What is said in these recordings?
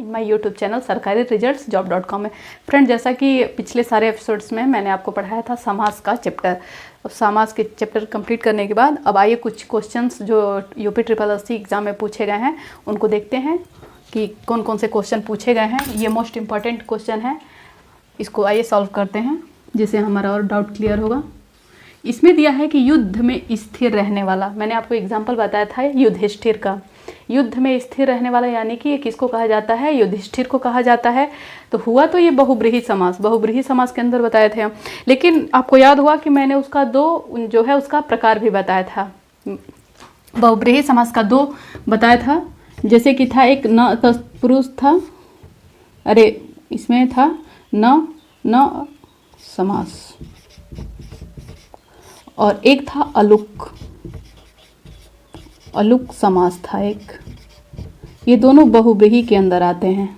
My YouTube channel सरकारी results जॉब.com में। Friend, जैसा कि पिछले सारे एपिसोड्स में मैंने आपको पढ़ाया था समास का चैप्टर। समास के चैप्टर कंप्लीट करने के बाद अब आइए कुछ क्वेश्चंस जो यूपी ट्रिपल एससी एग्ज़ाम में पूछे गए हैं उनको देखते हैं कि कौन कौन से क्वेश्चन पूछे गए हैं। ये मोस्ट इंपॉर्टेंट क्वेश्चन है, इसको आइए सॉल्व करते हैं जिससे हमारा और डाउट क्लियर होगा। इसमें दिया है कि युद्ध में स्थिर रहने वाला, मैंने आपको एग्जाम्पल बताया था युधिष्ठिर का। युद्ध में स्थिर रहने वाला यानी कि किसको कहा जाता है? युधिष्ठिर को कहा जाता है। तो हुआ तो ये बहुब्रीहि समास, बहुब्रीहि समास के अंदर बताए थे हम, लेकिन आपको याद हुआ कि मैंने उसका दो जो है उसका प्रकार भी बताया था। बहुब्रीहि समास का दो बताया था, जैसे कि था एक न तत्पुरुष था, अरे इसमें था न समास, और एक था अलुक समास था एक। ये दोनों बहुब्रीहि के अंदर आते हैं।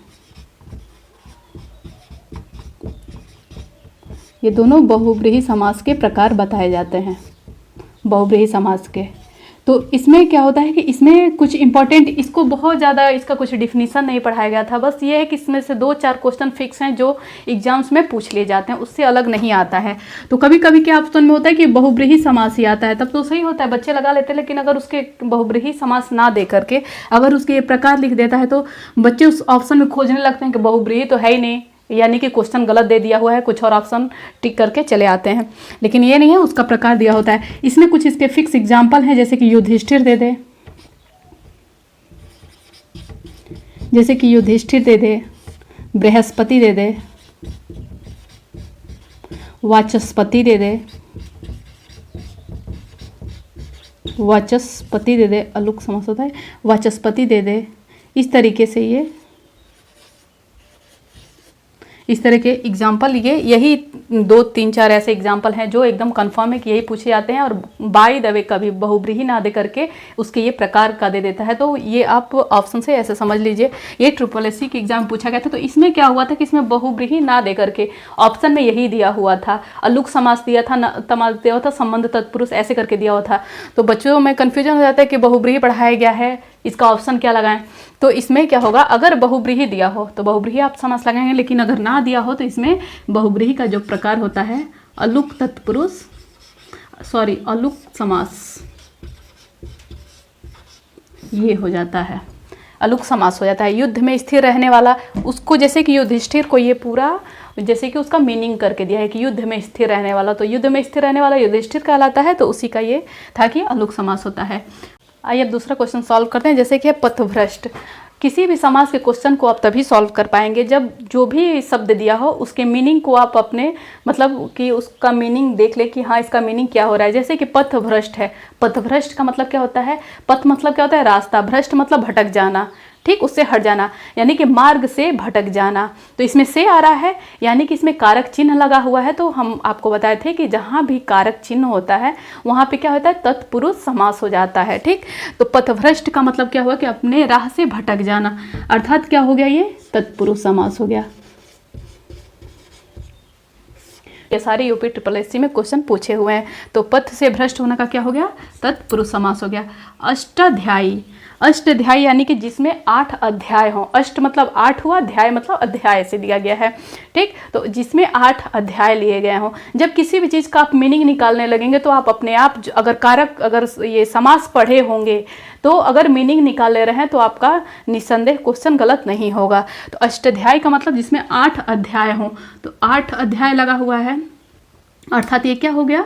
ये दोनों बहुब्रीहि समास के प्रकार बताए जाते हैं, बहुब्रीहि समास के। तो इसमें क्या होता है कि इसमें कुछ इंपॉर्टेंट, इसको बहुत ज़्यादा इसका कुछ डिफिनीशन नहीं पढ़ाया गया था। बस ये है कि इसमें से 2-4 क्वेश्चन फिक्स हैं जो एग्जाम्स में पूछ लिए जाते हैं, उससे अलग नहीं आता है। तो कभी कभी क्या ऑप्शन में होता है कि बहुब्रीहि समास ही आता है, तब तो सही होता है, बच्चे लगा लेते हैं। लेकिन अगर उसके बहुब्रीहि समास ना दे करके अगर उसके ये प्रकार लिख देता है तो बच्चे उस ऑप्शन में खोजने लगते हैं कि बहुब्रीहि तो है ही नहीं, यानी कि क्वेश्चन गलत दे दिया हुआ है, कुछ और ऑप्शन टिक करके चले आते हैं। लेकिन ये नहीं है, उसका प्रकार दिया होता है। इसमें कुछ इसके फिक्स एग्जाम्पल हैं, जैसे कि युधिष्ठिर दे दे, जैसे कि युधिष्ठिर दे दे, बृहस्पति दे दे, वाचस्पति दे दे, वाचस्पति दे दे, अलुक समास होता है, वाचस्पति दे दे। इस तरीके से ये इस तरह के एग्जाम्पल, ये यही 2-3-4 ऐसे एग्जाम्पल हैं जो एकदम कंफर्म है कि यही पूछे जाते हैं। और बाय द वे कभी बहुब्रीहि ना दे करके उसके ये प्रकार का दे देता है। तो ये आप ऑप्शन से ऐसे समझ लीजिए, ये ट्रिपल एससी के एग्जाम में पूछा गया था। तो इसमें क्या हुआ था कि इसमें बहुब्रीहि ना दे करके ऑप्शन में यही दिया हुआ था, अलुक समास दिया था, तमास दिया हुआ था, संबंध तत्पुरुष ऐसे करके दिया हुआ था। तो बच्चों में कन्फ्यूजन हो जाता है कि बहुब्रीहि पढ़ाया गया है, इसका ऑप्शन क्या लगाएं। तो इसमें क्या होगा, अगर बहुब्रीहि दिया हो तो बहुब्रीहि आप समास लगाएंगे, लेकिन अगर ना दिया हो तो इसमें बहुब्रीहि का जो प्रकार होता है अलुक तत्पुरुष, अलुक समास, ये हो जाता है, अलुक समास हो जाता है। युद्ध में स्थिर रहने वाला, उसको जैसे कि युधिष्ठिर को ये पूरा जैसे कि उसका मीनिंग करके दिया है कि युद्ध में स्थिर रहने वाला, तो युद्ध में स्थिर रहने वाला युधिष्ठिर कहलाता है। तो उसी का ये था कि अलुक समास होता है। आइए अब दूसरा क्वेश्चन सॉल्व करते हैं, जैसे कि है पथभ्रष्ट। किसी भी समास के क्वेश्चन को आप तभी सॉल्व कर पाएंगे जब जो भी शब्द दिया हो उसके मीनिंग को आप अपने मतलब कि उसका मीनिंग देख ले कि हाँ इसका मीनिंग क्या हो रहा है। जैसे कि पथभ्रष्ट है, पथभ्रष्ट का मतलब क्या होता है? पथ मतलब क्या होता है? रास्ता, भ्रष्ट मतलब भटक जाना, ठीक, उससे हट जाना, यानी कि मार्ग से भटक जाना। तो इसमें से आ रहा है, यानी कि इसमें कारक चिन्ह लगा हुआ है। तो हम आपको बताए थे कि जहाँ भी कारक चिन्ह होता है वहाँ पे क्या होता है? तत्पुरुष समास हो जाता है, ठीक। तो पथभ्रष्ट का मतलब क्या हुआ कि अपने राह से भटक जाना, अर्थात क्या हो गया? ये तत्पुरुष समास हो गया। ये सारे यूपी ट्रिपल एससी में क्वेश्चन पूछे हुए हैं। तो पथ से भ्रष्ट होने का क्या हो गया? तत्पुरुष समास हो गया। अष्टाध्यायी, अष्टाध्यायी यानी कि जिसमें 8 अध्याय हों। अष्ट मतलब 8 हुआ, अध्याय मतलब अध्याय से दिया गया है, ठीक। तो जिसमें 8 अध्याय लिए गए हों। जब किसी भी चीज़ का आप मीनिंग निकालने लगेंगे तो आप अपने आप अगर कारक, अगर ये समास पढ़े होंगे तो अगर मीनिंग निकाल ले रहे हैं तो आपका निस्संदेह क्वेश्चन गलत नहीं होगा। तो अष्टाध्यायी का मतलब जिसमें 8 अध्याय हों। तो 8 अध्याय लगा हुआ है, अर्थात ये क्या हो गया?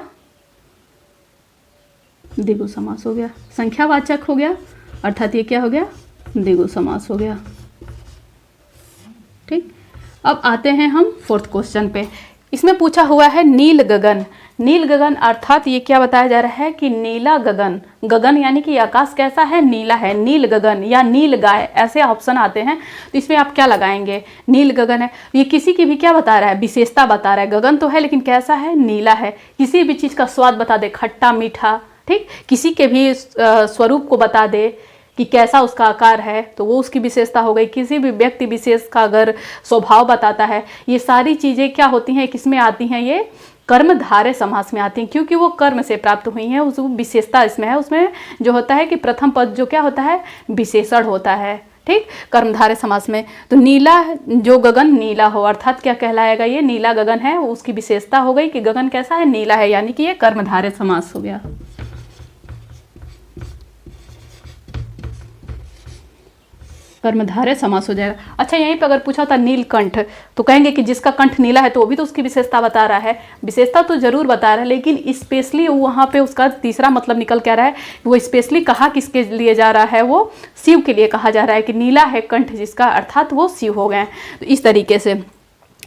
द्विगु समास हो गया, संख्यावाचक हो गया, अर्थात ये क्या हो गया? द्विगु समास हो गया, ठीक। अब आते हैं हम 4th क्वेश्चन पे। इसमें पूछा हुआ है नील गगन। नील गगन अर्थात ये क्या बताया जा रहा है कि नीला गगन, गगन यानी कि आकाश कैसा है? नीला है। नील गगन या नील गाय ऐसे ऑप्शन आते हैं। तो इसमें आप क्या लगाएंगे? नील गगन है, ये किसी की भी क्या बता रहा है? विशेषता बता रहा है। गगन तो है लेकिन कैसा है? नीला है। किसी भी चीज़ का स्वाद बता दे, खट्टा मीठा, ठीक। किसी के भी स्वरूप को बता दे कि कैसा उसका आकार है, तो वो उसकी विशेषता हो गई। किसी भी व्यक्ति विशेष का अगर स्वभाव बताता है, ये सारी चीज़ें क्या होती हैं? किसमें आती हैं? ये कर्मधारय समास में आती हैं, क्योंकि वो कर्म से प्राप्त हुई हैं। उस विशेषता इसमें है। उसमें जो होता है कि प्रथम पद जो क्या होता है? विशेषण होता है, ठीक, कर्मधारय समास में। तो नीला, जो गगन नीला हो, अर्थात क्या कहलाएगा, ये नीला गगन है, उसकी विशेषता हो गई कि गगन कैसा है, नीला है, यानी कि ये कर्मधारय समास हो गया। कर्मधारय समास हो जाएगा। अच्छा, यहीं पे अगर पूछा था नीलकंठ, तो कहेंगे कि जिसका कंठ नीला है, तो वो भी तो उसकी विशेषता बता रहा है। विशेषता तो जरूर बता रहा है, लेकिन स्पेशली वहाँ पे उसका तीसरा मतलब निकल के आ रहा है। वो स्पेशली कहा किसके लिए जा रहा है, वो शिव के लिए कहा जा रहा है कि नीला है कंठ जिसका, अर्थात वो शिव हो गए। तो इस तरीके से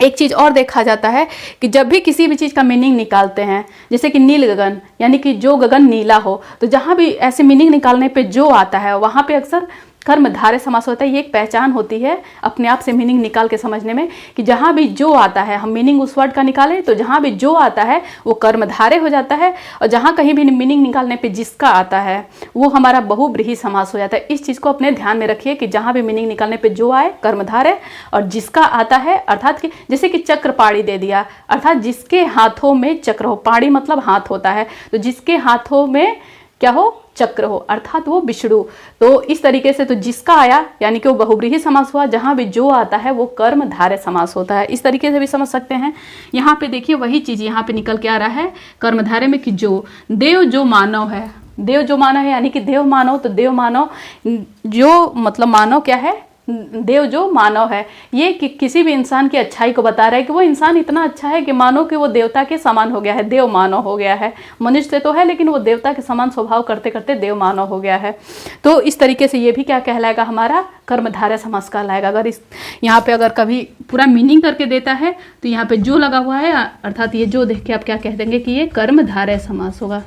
एक चीज़ और देखा जाता है कि जब भी किसी भी चीज़ का मीनिंग निकालते हैं, जैसे कि नील गगन, यानी कि जो गगन नीला हो, तो जहाँ भी ऐसे मीनिंग निकालने पे जो आता है वहाँ पे अक्सर कर्मधारय समास होता है। ये एक पहचान होती है अपने आप से मीनिंग निकाल के समझने में कि जहाँ भी जो आता है, हम मीनिंग उस वर्ड का निकालें तो जहाँ भी जो आता है वो कर्मधारय हो जाता है, और जहाँ कहीं भी मीनिंग निकालने पे जिसका आता है वो हमारा बहुब्रीहि समास हो जाता है। इस चीज़ को अपने ध्यान में रखिए कि जहाँ भी मीनिंग निकालने पे जो आए कर्मधारय, और जिसका आता है अर्थात कि जैसे कि चक्रपाणी दे दिया, अर्थात जिसके हाथों में चक्र हो, पाणी मतलब हाथ होता है, तो जिसके हाथों में क्या हो, चक्र हो, अर्थात वो विष्णु। तो इस तरीके से तो जिसका आया यानी कि वो बहुब्रीहि समास हुआ, जहाँ भी जो आता है वो कर्मधारय समास होता है। इस तरीके से भी समझ सकते हैं। यहाँ पे देखिए वही चीज़ यहाँ पे निकल के आ रहा है कर्मधारय में कि जो देव जो मानव है, देव जो मानव है यानी कि देव मानव, तो देव मानव जो मतलब मानव क्या है, देव जो मानव है, ये कि किसी भी इंसान की अच्छाई को बता रहा है कि वो इंसान इतना अच्छा है कि मानो कि वो देवता के समान हो गया है, देव मानव हो गया है। मनुष्य तो है लेकिन वो देवता के समान स्वभाव करते करते देव मानव हो गया है। तो इस तरीके से ये भी क्या कहलाएगा, हमारा कर्मधारय समास कहलाएगा। अगर इस यहाँ पे अगर कभी पूरा मीनिंग करके देता है तो यहाँ पे जो लगा हुआ है, अर्थात ये जो देख के आप क्या कह देंगे कि ये कर्मधारय समास होगा।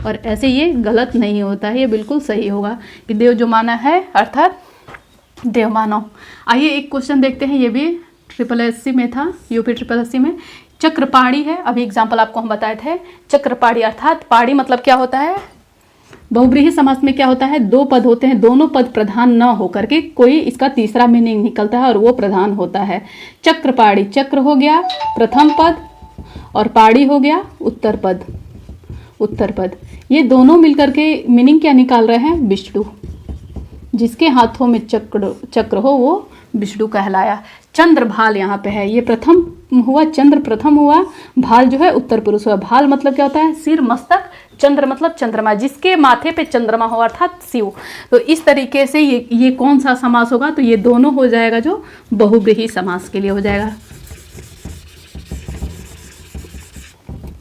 और ऐसे ये गलत नहीं होता है, ये बिल्कुल सही होगा कि देव जो माना है अर्थात देव मानव। आइए एक क्वेश्चन देखते हैं, ये भी SSSC में था, यूपी SSSC में। चक्रपाणी है, अभी एग्जाम्पल आपको हम बताए थे। चक्रपाणी अर्थात पाणी मतलब क्या होता है, बहुब्रीहि समास में क्या होता है, दो पद होते हैं, दोनों पद प्रधान न होकर के कोई इसका तीसरा मीनिंग निकलता है और वो प्रधान होता है। चक्रपाणी, चक्र हो गया प्रथम पद और पाणी हो गया उत्तर पद, उत्तर पद। ये दोनों मिलकर के मीनिंग क्या निकाल रहे हैं, विष्णु। जिसके हाथों में चक्र हो वो विष्णु कहलाया। चंद्र भाल यहाँ पे है, ये प्रथम हुआ, चंद्र प्रथम हुआ, भाल जो है उत्तर पुरुष हुआ। भाल मतलब क्या होता है, सिर मस्तक, चंद्र मतलब चंद्रमा, जिसके माथे पे चंद्रमा हो अर्थात शिव। तो इस तरीके से ये कौन सा समास होगा, तो ये दोनों हो जाएगा जो बहुब्रीहि समास के लिए हो जाएगा।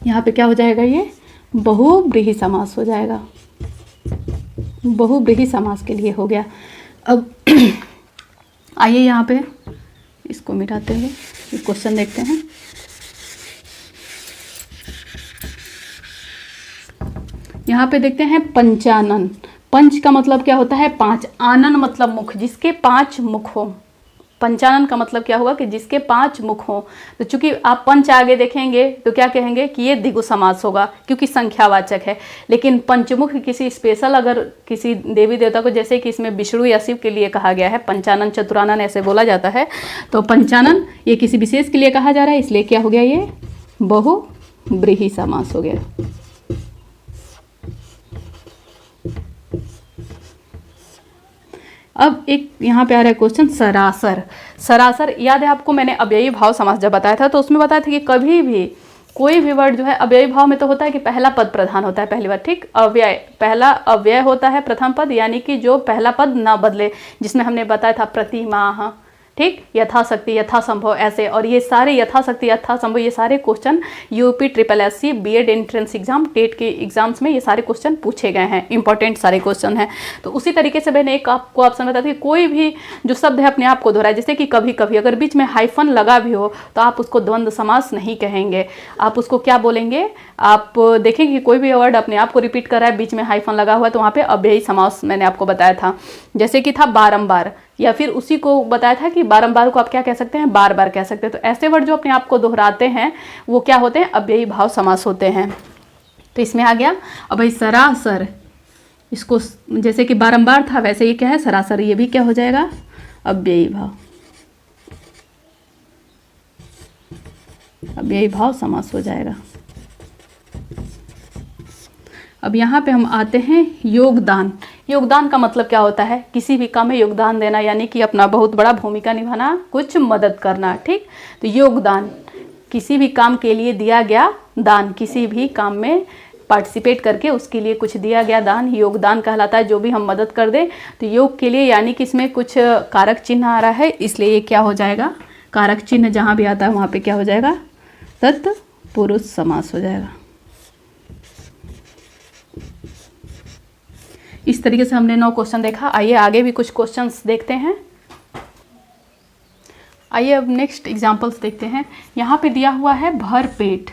यहाँ पे क्या हो जाएगा, ये बहुब्रीहि समास हो जाएगा, बहुब्रीहि समास के लिए हो गया। अब आइए यहाँ पे इसको मिटाते हुए क्वेश्चन देखते हैं। यहाँ पे देखते हैं पंचानन। पंच का मतलब क्या होता है, पांच, आनन मतलब मुख, जिसके 5 मुख हो। पंचानन का मतलब क्या हुआ कि जिसके 5 मुख हों। तो चूंकि आप पंच आगे देखेंगे तो क्या कहेंगे कि ये द्विगु समास होगा क्योंकि संख्यावाचक है। लेकिन पंचमुख किसी स्पेशल अगर किसी देवी देवता को, जैसे कि इसमें विष्णु या शिव के लिए कहा गया है, पंचानन चतुरानन ऐसे बोला जाता है, तो पंचानन ये किसी विशेष के लिए कहा जा रहा है, इसलिए क्या हो गया, ये बहुब्रीहि समास हो गया। अब एक यहाँ पे आ रहा है क्वेश्चन, सरासर। सरासर याद है आपको, मैंने अव्ययी भाव समास जब बताया था तो उसमें बताया था कि कभी भी कोई भी वर्ड जो है अव्ययी भाव में तो होता है कि पहला पद प्रधान होता है पहली बार, ठीक। अव्यय, पहला अव्यय होता है प्रथम पद, यानी कि जो पहला पद ना बदले, जिसमें हमने बताया था प्रतिमाह, ठीक, यथाशक्ति, यथासंभव, ऐसे। और ये सारे यथाशक्ति, यथासंभव, ये सारे question UP SSSC BEd entrance exam, TET के एग्जाम्स में ये सारे क्वेश्चन पूछे गए हैं, इंपॉर्टेंट सारे क्वेश्चन हैं। तो उसी तरीके से मैंने एक आपको ऑप्शन बताया था कि कोई भी जो शब्द है अपने आप को दोहराए, जैसे कि कभी कभी अगर बीच में हाइफन लगा भी हो तो आप उसको द्वंद्व समास नहीं कहेंगे, आप उसको क्या बोलेंगे, आप देखेंगे कि कोई भी वर्ड अपने आप को रिपीट कर रहा है, बीच में हाइफन लगा हुआ है, तो वहाँ पे अव्ययी समास मैंने आपको बताया था। जैसे कि था बारंबार, या फिर उसी को बताया था कि बारंबार को आप क्या कह सकते हैं, बार बार कह सकते हैं। तो ऐसे वर्ड जो अपने आप को दोहराते हैं वो क्या होते हैं, अव्ययी भाव समास होते हैं। तो इसमें आ गया। अब भाई सरासर, इसको जैसे कि बारंबार था वैसे ये क्या है, सरासर, ये भी क्या हो जाएगा, अव्ययी भाव, अव्ययी भाव समास हो जाएगा। अब यहाँ पे हम आते हैं योगदान। योगदान का मतलब क्या होता है, किसी भी काम में योगदान देना, यानी कि अपना बहुत बड़ा भूमिका निभाना, कुछ मदद करना। ठीक, तो योगदान किसी भी काम के लिए दिया गया दान, किसी भी काम में पार्टिसिपेट करके उसके लिए कुछ दिया गया दान योगदान कहलाता है। जो भी हम मदद कर दें तो योग के लिए, यानी कि इसमें कुछ कारक चिन्ह आ रहा है, इसलिए ये क्या हो जाएगा, कारक चिन्ह जहाँ भी आता है वहाँ पे क्या हो जाएगा, तत्पुरुष समास हो जाएगा। इस तरीके से हमने 9 क्वेश्चन देखा। आइए आगे भी कुछ क्वेश्चंस देखते हैं। आइए अब नेक्स्ट एग्जांपल्स देखते हैं। यहाँ पे दिया हुआ है भर पेट,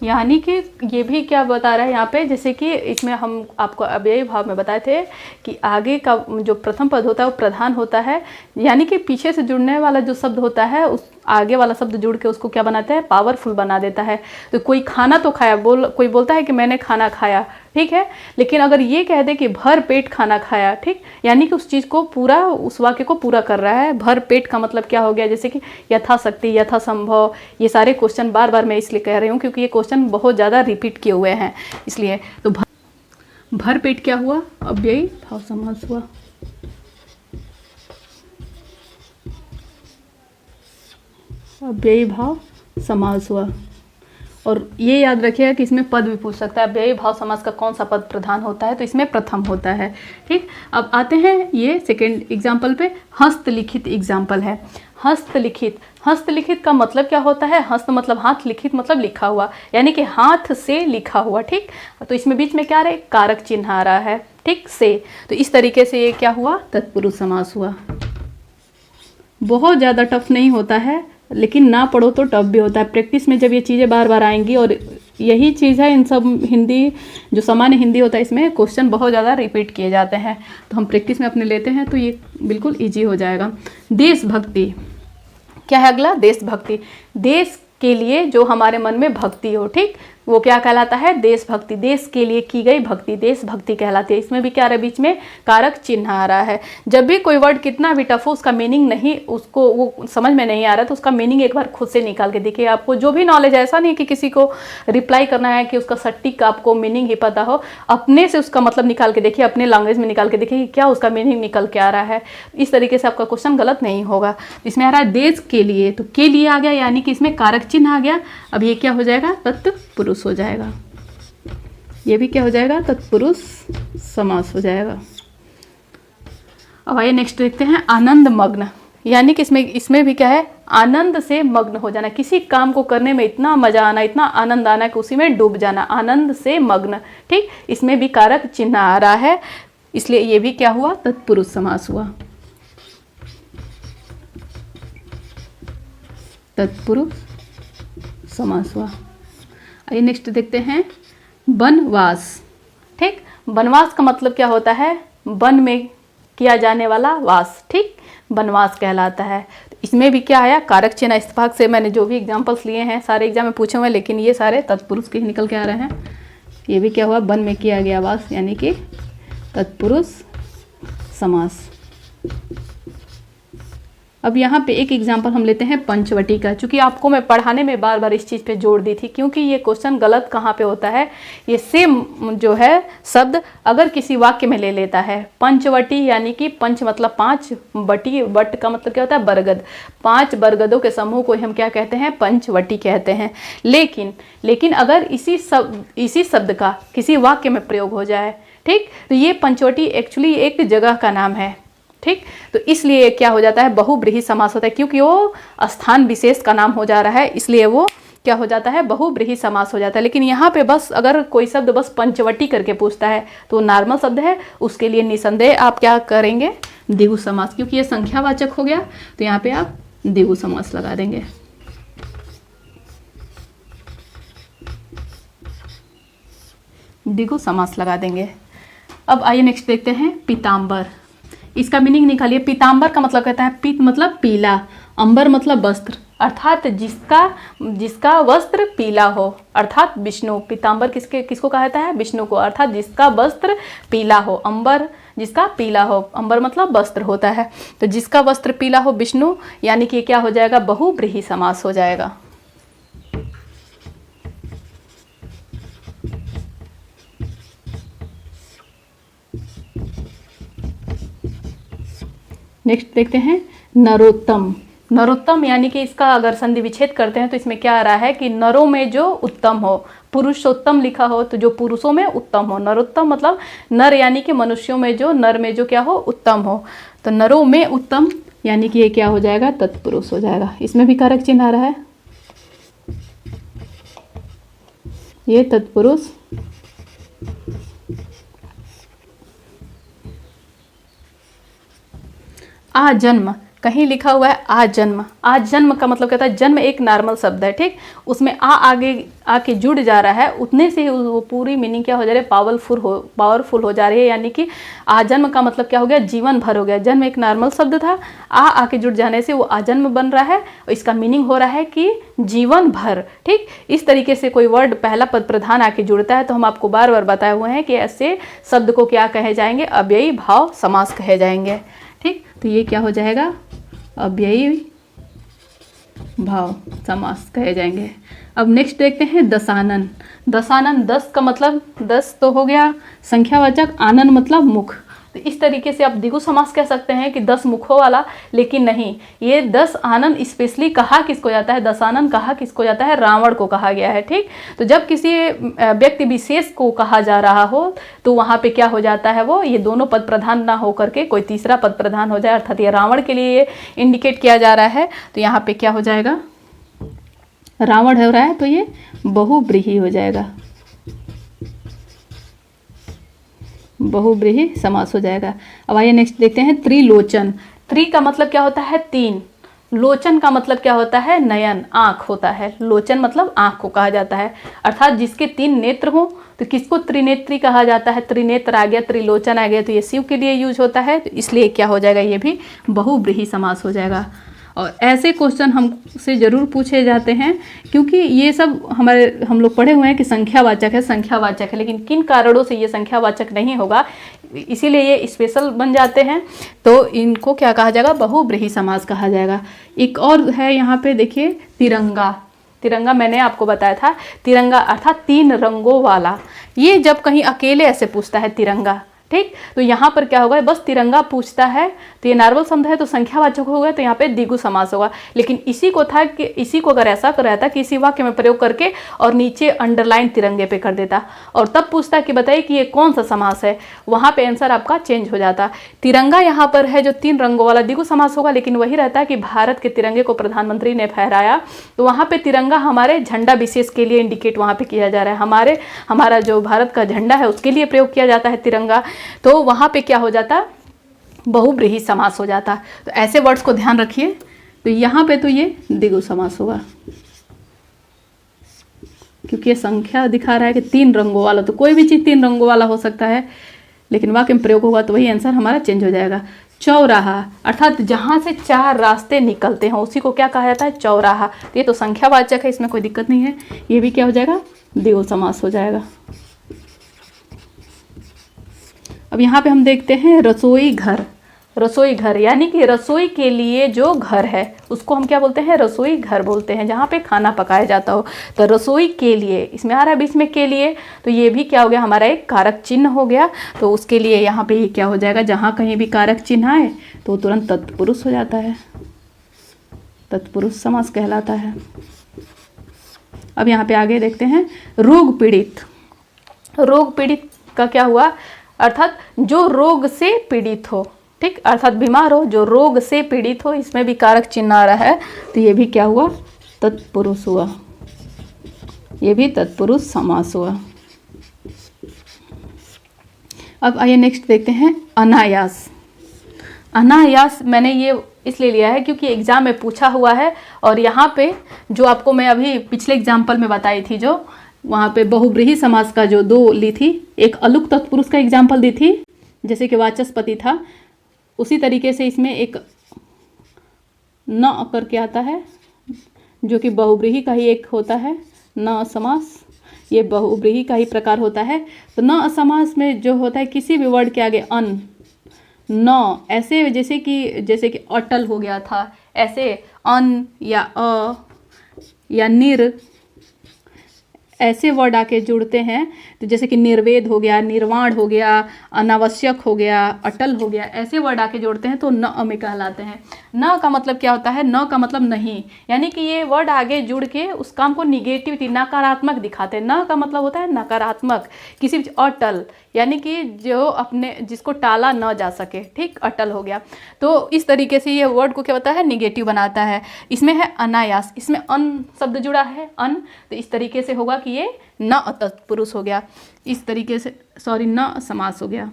यानी कि ये भी क्या बता रहा है यहाँ पे, जैसे कि इसमें हम आपको अव्ययी भाव में बताए थे कि आगे का जो प्रथम पद होता है वो प्रधान होता है, यानी कि पीछे से जुड़ने वाला जो शब्द होता है उस आगे वाला शब्द जुड़ के उसको क्या बनाता है, पावरफुल बना देता है। तो कोई खाना तो खाया, कोई बोलता है कि मैंने खाना खाया, ठीक है, लेकिन अगर ये कह दे कि भर पेट खाना खाया, ठीक, यानी कि उस चीज़ को पूरा, उस वाक्य को पूरा कर रहा है। भर पेट का मतलब क्या हो गया, जैसे कि यथाशक्ति, यथासंभव, ये सारे क्वेश्चन बार बार मैं इसलिए कह रही हूँ क्योंकि ये क्वेश्चन बहुत ज़्यादा रिपीट किए हुए हैं, इसलिए। तो भर पेट क्या हुआ, अव्ययी भाव समास हुआ। अव्ययी भाव समास हुआ। और ये याद रखिएगा कि इसमें पद भी पूछ सकता है, अव्ययी भाव समास का कौन सा पद प्रधान होता है, तो इसमें प्रथम होता है। ठीक, अब आते हैं ये सेकेंड एग्जाम्पल पे। हस्तलिखित एग्जाम्पल है। हस्तलिखित, हस्तलिखित का मतलब क्या होता है, हस्त मतलब हाथ, लिखित मतलब लिखा हुआ, यानी कि हाथ से लिखा हुआ। ठीक, तो इसमें बीच में क्या आ रहा है, कारक चिन्ह आ रहा है, ठीक, से। तो इस तरीके से ये क्या हुआ, तत्पुरुष समास हुआ। बहुत ज़्यादा टफ नहीं होता है, लेकिन ना पढ़ो तो टफ भी होता है। प्रैक्टिस में जब ये चीज़ें बार बार आएंगी, और यही चीज़ है इन सब हिंदी, जो सामान्य हिंदी होता है इसमें क्वेश्चन बहुत ज़्यादा रिपीट किए जाते हैं, तो हम प्रैक्टिस में अपने लेते हैं तो ये बिल्कुल ईजी हो जाएगा। देशभक्ति क्या है, अगला देशभक्ति। देश के लिए जो हमारे मन में भक्ति हो, ठीक, वो क्या कहलाता है, देशभक्ति। देश के लिए की गई भक्ति देशभक्ति कहलाती है। इसमें भी क्या आ रहा है, बीच में कारक चिन्ह आ रहा है। जब भी कोई वर्ड कितना भी टफ हो, उसका मीनिंग नहीं, उसको वो समझ में नहीं आ रहा, तो उसका मीनिंग एक बार खुद से निकाल के देखिए। आपको जो भी नॉलेज, ऐसा नहीं कि किसी को रिप्लाई करना है कि उसका सटीक आपको मीनिंग ही पता हो, अपने से उसका मतलब निकाल के देखिए, अपने लैंग्वेज में निकाल के देखिए कि क्या उसका मीनिंग निकल के आ रहा है। इस तरीके से आपका क्वेश्चन गलत नहीं होगा। इसमें आ रहा है देश के लिए, तो के लिए आ गया, यानी कि इसमें कारक चिन्ह आ गया। अब ये क्या हो जाएगा, तत्पुरुष हो जाएगा। ये भी क्या हो जाएगा, तत्पुरुष समास हो जाएगा। अब आइए नेक्स्ट देखते हैं, आनंद मग्न, यानी कि इसमें भी क्या है, आनंद से मग्न हो जाना, किसी काम को करने में इतना मजा आना, इतना आनंद आना कि उसी में डूब जाना, आनंद से मग्न। ठीक, इसमें भी कारक चिन्ह आ रहा है, इसलिए ये भी क्या हुआ, तत्पुरुष समास हुआ। तत्पुरुष समास हुआ। आइए नेक्स्ट देखते हैं, वनवास। ठीक, वनवास का मतलब क्या होता है, वन में किया जाने वाला वास, ठीक, वनवास कहलाता है। तो इसमें भी क्या आया, कारक चिन्ह। इस भाग से मैंने जो भी एग्जांपल्स लिए हैं सारे एग्जाम में पूछे हुए हैं, लेकिन ये सारे तत्पुरुष के ही निकल के आ रहे हैं। ये भी क्या हुआ, वन में किया गया वास, यानी कि तत्पुरुष समास। अब यहाँ पे एक एग्जाम्पल हम लेते हैं पंचवटी का, क्योंकि आपको मैं पढ़ाने में बार बार इस चीज़ पे जोड़ दी थी, क्योंकि ये क्वेश्चन गलत कहाँ पे होता है, ये सेम जो है शब्द अगर किसी वाक्य में ले लेता है। पंचवटी यानी कि पंच मतलब 5, वटी, वट का मतलब क्या होता है, बरगद। 5 बरगदों के समूह को हम क्या कहते हैं, पंचवटी कहते हैं। लेकिन अगर इसी शब्द का किसी वाक्य में प्रयोग हो जाए, ठीक, तो ये पंचवटी एक्चुअली एक जगह का नाम है। ठीक, तो इसलिए क्या हो जाता है, बहुब्रीहि समास होता है, क्योंकि वो स्थान विशेष का नाम हो जा रहा है, इसलिए वो क्या हो जाता है, बहुब्रीहि समास हो जाता है। लेकिन यहाँ पे बस अगर कोई शब्द बस पंचवटी करके पूछता है तो नॉर्मल शब्द है, उसके लिए निसंदेह आप क्या करेंगे, द्विगु समास, क्योंकि ये संख्यावाचक हो गया, तो यहाँ पे आप द्विगु समास लगा देंगे। द्विगु समास लगा देंगे। अब आइए नेक्स्ट देखते हैं, पीताम्बर। इसका मीनिंग निकालिए। पीताम्बर का मतलब कहता है, पीत मतलब पीला, अंबर मतलब वस्त्र, अर्थात जिसका वस्त्र पीला हो, अर्थात विष्णु। पीताम्बर किसको कहता है, विष्णु को, अर्थात जिसका वस्त्र पीला हो। अंबर जिसका पीला हो, अंबर मतलब वस्त्र होता है, तो जिसका वस्त्र पीला हो विष्णु, यानी कि क्या हो जाएगा, बहुब्रीहि समास हो जाएगा। नेक्स्ट देखते हैं नरोत्तम। नरोत्तम यानी कि इसका अगर संधि विच्छेद करते हैं तो इसमें क्या आ रहा है कि नरों में जो उत्तम हो, पुरुषोत्तम लिखा हो तो जो पुरुषों में उत्तम हो। नरोत्तम मतलब नर यानी कि मनुष्यों में जो, नर में जो क्या हो, उत्तम हो। तो नरों में उत्तम यानी कि ये क्या हो जाएगा, तत्पुरुष हो जाएगा। इसमें भी कारक चिन्ह आ रहा है, ये तत्पुरुष। आजन्म, कहीं लिखा हुआ है आजन्म। आजन्म का मतलब कहता है, जन्म एक नॉर्मल शब्द है, ठीक, उसमें आ आगे आके जुड़ जा रहा है, उतने से ही वो पूरी मीनिंग क्या हो जा रही है, पावरफुल हो जा रही है। यानी कि आजन्म का मतलब क्या हो गया, जीवन भर हो गया। जन्म एक नॉर्मल शब्द था, आ आके जुड़ जाने से वो आजन्म बन रहा है और इसका मीनिंग हो रहा है कि जीवन भर, ठीक। इस तरीके से कोई वर्ड पहला पद प्रधान आके जुड़ता है तो हम आपको बार बार बताए हुए हैं कि ऐसे शब्द को क्या कहे जाएंगे, अव्ययी भाव समास कहे जाएंगे, ठीक। तो ये क्या हो जाएगा, अव्ययी भाव समास कहे जाएंगे। अब नेक्स्ट देखते हैं दशानन। दशानन, दस का मतलब 10 तो हो गया संख्यावाचक, आनन मतलब मुख। तो इस तरीके से आप द्विगु समास कह सकते हैं कि 10 मुखों वाला, लेकिन नहीं, ये 10 आनन स्पेशली कहा किसको जाता है, दशानन कहा किसको जाता है, रावण को कहा गया है, ठीक। तो जब किसी व्यक्ति विशेष को कहा जा रहा हो तो वहाँ पे क्या हो जाता है, वो ये दोनों पद प्रधान ना हो करके कोई तीसरा पद प्रधान हो जाए, अर्थात ये रावण के लिए इंडिकेट किया जा रहा है। तो यहाँ पे क्या हो जाएगा, रावण हो रहा है तो ये बहुव्रीहि हो जाएगा, बहुव्रीहि समास हो जाएगा। अब आइए नेक्स्ट देखते हैं त्रिलोचन। त्रि का मतलब क्या होता है, 3। लोचन का मतलब क्या होता है, नयन, आँख होता है। लोचन मतलब आँख को कहा जाता है, अर्थात जिसके 3 नेत्र हो तो किसको त्रिनेत्री कहा जाता है। त्रिनेत्र आ गया, त्रिलोचन आ गया, तो ये शिव के लिए यूज होता है, तो इसलिए क्या हो जाएगा, ये भी बहुव्रीहि समास हो जाएगा। और ऐसे क्वेश्चन हमसे ज़रूर पूछे जाते हैं क्योंकि ये सब हम लोग पढ़े हुए हैं कि संख्यावाचक है, संख्यावाचक है, लेकिन किन कारणों से ये संख्यावाचक नहीं होगा, इसीलिए ये स्पेशल बन जाते हैं। तो इनको क्या कहा जाएगा, बहुव्रीहि समास कहा जाएगा। एक और है यहाँ पे देखिए, तिरंगा। तिरंगा मैंने आपको बताया था, तिरंगा अर्थात 3 रंगों वाला। ये जब कहीं अकेले ऐसे पूछता है तिरंगा, ठीक, तो यहाँ पर क्या होगा, बस तिरंगा पूछता है तो ये नॉर्मल शब्द है तो संख्यावाचक हो गया, तो यहाँ पे द्विगु समास होगा। लेकिन इसी को था कि इसी को अगर ऐसा कर रहता कि इसी वाक्य में प्रयोग करके और नीचे अंडरलाइन तिरंगे पे कर देता और तब पूछता कि बताइए कि ये कौन सा समास है, वहाँ पे आंसर आपका चेंज हो जाता। तिरंगा यहाँ पर है जो 3 रंगों वाला, द्विगु समास होगा, लेकिन वही रहता है कि भारत के तिरंगे को प्रधानमंत्री ने फहराया, तो वहाँ पे तिरंगा हमारे झंडा विशेष के लिए इंडिकेट वहाँ पे किया जा रहा है, हमारा जो भारत का झंडा है उसके लिए प्रयोग किया जाता है तिरंगा, तो वहाँ पे क्या हो जाता, बहुव्रीहि समास हो जाता। तो ऐसे वर्ड्स को ध्यान रखिए। तो यहाँ पे तो ये द्विगु समास होगा क्योंकि ये संख्या दिखा रहा है कि 3 रंगों वाला, तो कोई भी चीज़ 3 रंगों वाला हो सकता है, लेकिन वाक्य में प्रयोग होगा तो वही आंसर हमारा चेंज हो जाएगा। चौराहा अर्थात जहाँ से 4 रास्ते निकलते हैं उसी को क्या कहा जाता है, चौराहा। तो ये तो संख्यावाचक है, इसमें कोई दिक्कत नहीं है, ये भी क्या हो जाएगा, द्विगु समास हो जाएगा। अब यहाँ पे हम देखते हैं रसोई घर। रसोई घर यानी कि रसोई के लिए जो घर है उसको हम क्या बोलते हैं, रसोई घर बोलते हैं, जहाँ पे खाना पकाया जाता हो। तो रसोई के लिए, इसमें आ रहा है बीच में के लिए, तो ये भी क्या हो गया, हमारा एक कारक चिन्ह हो गया। तो उसके लिए यहाँ पे ये क्या हो जाएगा, जहाँ कहीं भी कारक चिन्ह आए तो तुरंत तत्पुरुष हो जाता है, तत्पुरुष समास कहलाता है। अब यहाँ पे आगे देखते हैं रोग पीड़ित। रोग पीड़ित का क्या हुआ, अर्थात जो रोग से पीड़ित हो, ठीक, अर्थात बीमार हो, जो रोग से पीड़ित हो, इसमें भी कारक चिन्ह आ रहा है, तो ये भी क्या हुआ, तत्पुरुष हुआ, ये भी तत्पुरुष समास हुआ। अब आइए नेक्स्ट देखते हैं अनायास। अनायास मैंने ये इसलिए लिया है क्योंकि एग्जाम में पूछा हुआ है, और यहाँ पे जो आपको मैं अभी पिछले एग्जाम्पल में बताई थी, जो वहाँ पे बहुव्रीहि समास का जो 2 ली थी, एक अलुक तत्पुरुष का एग्जाम्पल दी थी जैसे कि वाचस्पति था, उसी तरीके से इसमें एक न करके आता है जो कि बहुव्रीहि का ही एक होता है, न समास, ये बहुव्रीहि का ही प्रकार होता है। तो न समास में जो होता है किसी भी वर्ड के आगे अन, न, ऐसे जैसे कि अटल हो गया था, ऐसे अन या अ या निर, ऐसे वर्ड आके जुड़ते हैं, तो जैसे कि निर्वेद हो गया, निर्वाण हो गया, अनावश्यक हो गया, अटल हो गया, ऐसे वर्ड आके जोड़ते हैं तो न में कहलाते हैं। न का मतलब क्या होता है? न का मतलब नहीं, यानी कि ये वर्ड आगे जुड़ के उस काम को निगेटिविटी, नकारात्मक दिखाते हैं। न का मतलब होता है नकारात्मक, किसी भी। अटल यानी कि जो अपने जिसको टाला न जा सके, ठीक, अटल हो गया। तो इस तरीके से ये वर्ड को क्या होता है? निगेटिव बनाता है। इसमें है अनायास, इसमें अन शब्द जुड़ा है, अन, तो इस तरीके से होगा कि ये न तत्पुरुष हो गया। इस तरीके से न समास हो गया।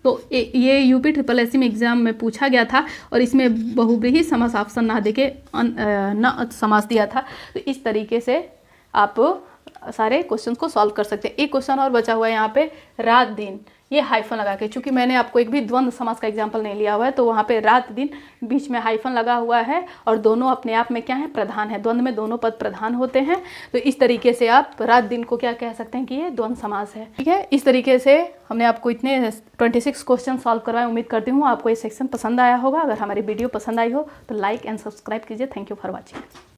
तो ये यूपी ट्रिपल एससी में एग्जाम में पूछा गया था और इसमें बहुब्रीहि समास ऑप्शन ना देके न समास दिया था। तो इस तरीके से आप सारे क्वेश्चन को सॉल्व कर सकते हैं। एक क्वेश्चन और बचा हुआ है यहाँ पे, रात दिन, ये हाइफन लगा के, चूंकि मैंने आपको एक भी द्वंद्व समास का एग्जाम्पल नहीं लिया हुआ है, तो वहाँ पे रात दिन बीच में हाइफन लगा हुआ है और दोनों अपने आप में क्या है? प्रधान है। द्वंद्व में दोनों पद प्रधान होते हैं। तो इस तरीके से आप रात दिन को क्या कह सकते हैं कि ये द्वंद्व समास है, ठीक है। इस तरीके से हमने आपको इतने 26 क्वेश्चन सॉल्व करवाए। उम्मीद करती हूँ आपको ये सेक्शन पसंद आया होगा। अगर हमारी वीडियो पसंद आई हो तो लाइक एंड सब्सक्राइब कीजिए। Thank you for watching.